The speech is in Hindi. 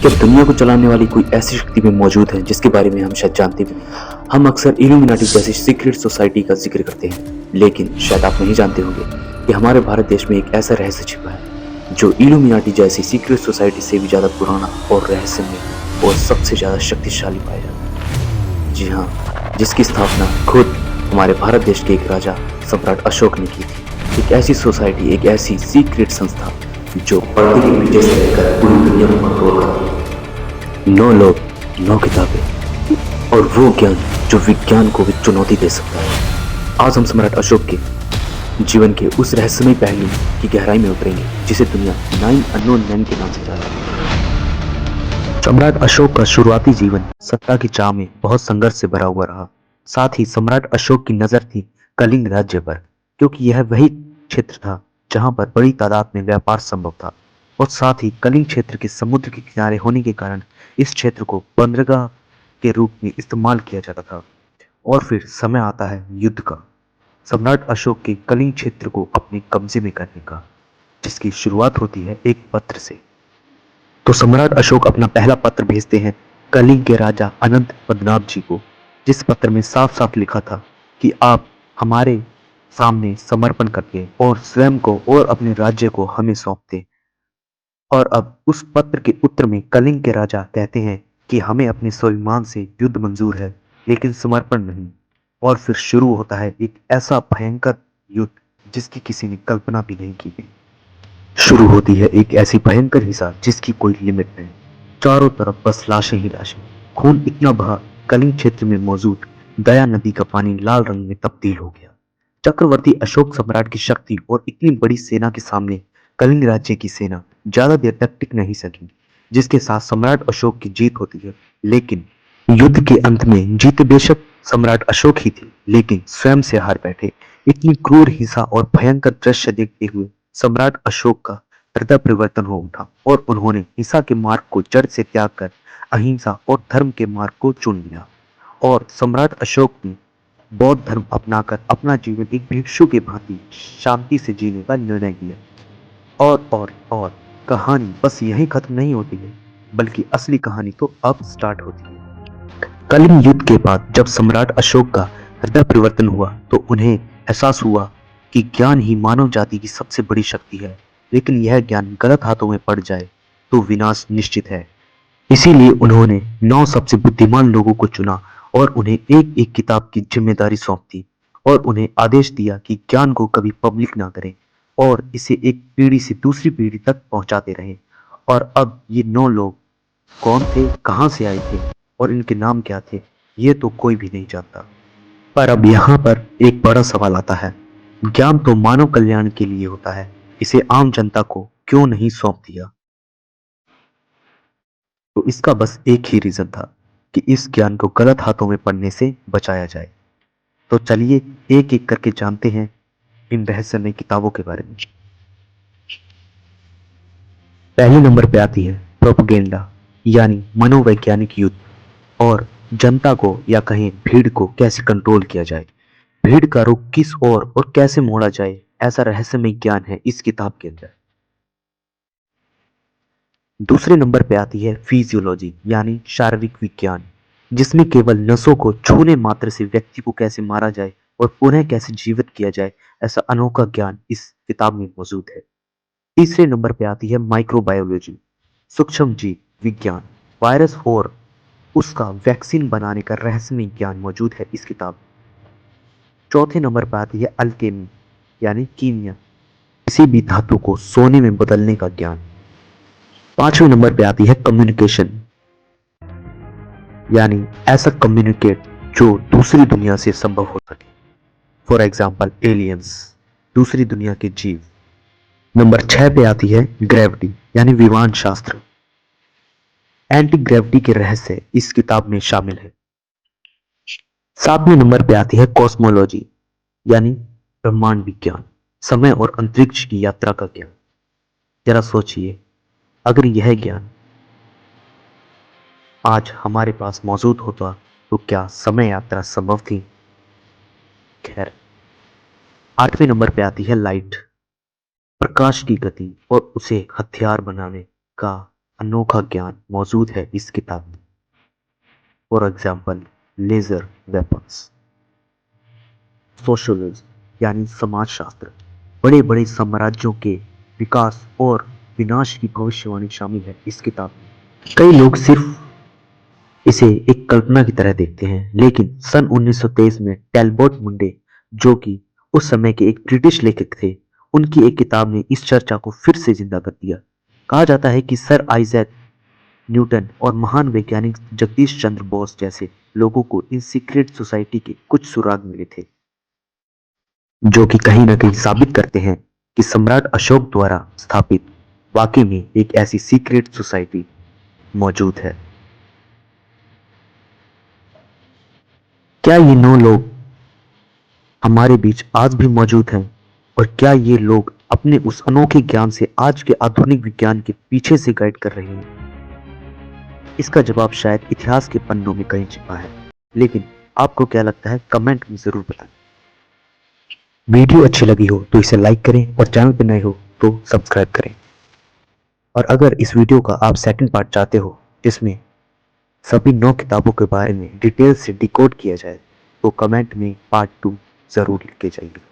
क्या दुनिया को चलाने वाली कोई ऐसी शक्ति भी मौजूद है जिसके बारे में हम शायद जानते भी नहीं। हम अक्सर इल्यूमिनाटी जैसी सीक्रेट सोसाइटी का जिक्र करते हैं, लेकिन शायद आप नहीं जानते होंगे कि हमारे भारत देश में एक ऐसा रहस्य छिपा है जो इल्यूमिनाटी जैसी सीक्रेट सोसाइटी से भी ज्यादा पुराना और रहस्यमय और सबसे ज्यादा शक्तिशाली पाया जाता है। जी हाँ, जिसकी स्थापना खुद हमारे भारत देश के एक राजा सम्राट अशोक ने की थी। एक ऐसी सोसाइटी, एक ऐसी सीक्रेट संस्था जो पर्दे के पीछे से रहकर पूरी दुनिया को कंट्रोल करती है। 9 लोग, 9 किताबें और वो ज्ञान जो विज्ञान को भी चुनौती दे सकता है। आज हम सम्राट अशोक के जीवन के उस रहस्यमय पहलू की गहराई में उतरेंगे जिसे दुनिया 9 अननोन मैन के नाम से जानती है। सम्राट अशोक का शुरुआती जीवन सत्ता की चाह में बहुत संघर्ष से भरा हुआ रहा। साथ ही सम्राट अशोक की नजर थी कलिंग राज्य पर, क्योंकि यह वही क्षेत्र था जहां पर बड़ी तादाद में व्यापार संभव था और साथ ही कलिंग क्षेत्र के समुद्र के किनारे होने के कारण इस क्षेत्र को बंदरगाह के रूप में इस्तेमाल किया जाता था। और फिर समय आता है युद्ध का, सम्राट अशोक के कलिंग क्षेत्र को अपने कब्जे में करने का, जिसकी शुरुआत होती है एक पत्र से। तो सम्राट अशोक अपना पहला पत्र भेजते हैं कलिंग के राजा अनंत पद्मनाभ जी को, जिस पत्र में साफ साफ लिखा था कि आप हमारे सामने समर्पण करके और स्वयं को और अपने राज्य को हमें सौंपते। और अब उस पत्र के उत्तर में कलिंग के राजा कहते हैं कि हमें अपने स्वाभिमान से युद्ध मंजूर है, लेकिन समर्पण नहीं। और फिर शुरू होता है एक ऐसा भयंकर युद्ध जिसकी किसी ने कल्पना भी नहीं की। शुरू होती है एक ऐसी भयंकर हिंसा जिसकी कोई लिमिट नहीं। चारों तरफ बस लाशें ही लाशें। खून इतना बहा, कलिंग क्षेत्र में मौजूद दया नदी का पानी लाल रंग में तब्दील हो गया। चक्रवर्ती अशोक सम्राट की शक्ति और इतनी बड़ी सेना के सामने कलिंग राज्य की सेना ज्यादा देर तक टिक नहीं सकी, जिसके साथ सम्राट अशोक की जीत होती है। लेकिन युद्ध के अंत में जीत बेशक सम्राट अशोक ही थी, लेकिन स्वयं से हार बैठे। इतनी क्रूर हिंसा और भयंकर दृश्य देखते हुए सम्राट अशोक का हृदय परिवर्तन हो उठा और उन्होंने हिंसा के मार्ग को जड़ से त्याग कर अहिंसा और धर्म के मार्ग को चुन लिया। और सम्राट अशोक ने बौद्ध धर्म अपनाकर अपना जीवन एक भिक्षु के भांति शांति से जीने का निर्णय किया। और कहानी बस यहीं खत्म नहीं होती है, बल्कि असली कहानी तो अब स्टार्ट होती है। कलिंग युद्ध के बाद जब सम्राट अशोक का हृदय परिवर्तन हुआ तो उन्हें एहसास हुआ कि ज्ञान ही मानव जाति की सबसे बड़ी शक्ति है, लेकिन यह ज्ञान गलत हाथों में पड़ जाए तो विनाश निश्चित है। इसीलिए उन्होंने 9 सबसे बुद्धिमान लोगों को चुना और उन्हें एक एक किताब की जिम्मेदारी सौंप दी और उन्हें आदेश दिया कि ज्ञान को कभी पब्लिक ना करें और इसे एक पीढ़ी से दूसरी पीढ़ी तक पहुंचाते रहें। और अब ये 9 लोग कौन थे, कहां से आए थे और इनके नाम क्या थे, ये तो कोई भी नहीं जानता। पर अब यहाँ पर एक बड़ा सवाल आता है, ज्ञान तो मानव कल्याण के लिए होता है, इसे आम जनता को क्यों नहीं सौंप दिया? तो इसका बस एक ही रीजन था कि इस ज्ञान को गलत हाथों में पड़ने से बचाया जाए। तो चलिए एक एक करके जानते हैं इन रहस्यमय किताबों के बारे में। पहले नंबर पे आती है प्रोपेगेंडा, यानी मनोवैज्ञानिक युद्ध और जनता को या कहें भीड़ को कैसे कंट्रोल किया जाए, भीड़ का रुख किस ओर और कैसे मोड़ा जाए, ऐसा रहस्यमय ज्ञान है इस किताब के अंदर। दूसरे नंबर पे आती है फिजियोलॉजी, यानी शारीरिक विज्ञान, जिसमें केवल नसों को छूने मात्र से व्यक्ति को कैसे मारा जाए और पुनः कैसे जीवित किया जाए, ऐसा अनोखा ज्ञान इस किताब में मौजूद है। तीसरे नंबर पे आती है माइक्रोबायोलॉजी, सूक्ष्म जीव विज्ञान, वायरस और उसका वैक्सीन बनाने का रहस्यमय ज्ञान मौजूद है इस किताब में। चौथे नंबर पर आती है अल्केमी, यानी कीमिया, किसी भी धातु को सोने में बदलने का ज्ञान। पांचवें नंबर पे आती है कम्युनिकेशन, यानी ऐसा कम्युनिकेट जो दूसरी दुनिया से संभव हो सके, फॉर एग्जाम्पल एलियंस, दूसरी दुनिया के जीव। नंबर 6 पे आती है ग्रेविटी, यानी विमान शास्त्र, एंटी ग्रेविटी के रहस्य इस किताब में शामिल है। सातवें नंबर पे आती है कॉस्मोलॉजी, यानी ब्रह्मांड विज्ञान, समय और अंतरिक्ष की यात्रा का ज्ञान। जरा सोचिए, अगर यह ज्ञान आज हमारे पास मौजूद होता तो क्या समय यात्रा संभव थी? खैर, आठवें नंबर पे आती है लाइट, प्रकाश की गति और उसे हथियार बनाने का अनोखा ज्ञान मौजूद है इस किताब में। For example laser weapons, socialism यानी समाजशास्त्र, बड़े बड़े साम्राज्यों के विकास और विनाश की भविष्यवाणी शामिल है इस किताब में। कई लोग सिर्फ इसे एक कल्पना की तरह देखते हैं, लेकिन सन 1923 में टेलबोट मुंडे, जो कि उस समय के एक ब्रिटिश लेखक थे, उनकी एक किताब ने इस चर्चा को फिर से जिंदा कर दिया। कहा जाता है कि सर आइजैक न्यूटन और महान वैज्ञानिक जगदीश चंद्र बोस जैसे लोगों को इन सीक्रेट सोसाइटी के कुछ सुराग मिले थे, जो कि कहीं ना कहीं साबित करते हैं कि सम्राट अशोक द्वारा स्थापित वाकई में एक ऐसी सीक्रेट सोसाइटी मौजूद है। क्या ये 9 लोग हमारे बीच आज भी मौजूद हैं? और क्या ये लोग अपने उस अनोखे ज्ञान से आज के आधुनिक विज्ञान के पीछे से गाइड कर रहे हैं? इसका जवाब शायद इतिहास के पन्नों में कहीं छिपा है, लेकिन आपको क्या लगता है कमेंट में जरूर बताएं। वीडियो अच्छी लगी हो तो इसे लाइक करें और चैनल पर नए हो तो सब्सक्राइब करें। और अगर इस वीडियो का आप सेकंड पार्ट चाहते हो जिसमें सभी 9 किताबों के बारे में डिटेल से डिकोड किया जाए तो कमेंट में पार्ट 2 जरूर लिख के जाइए।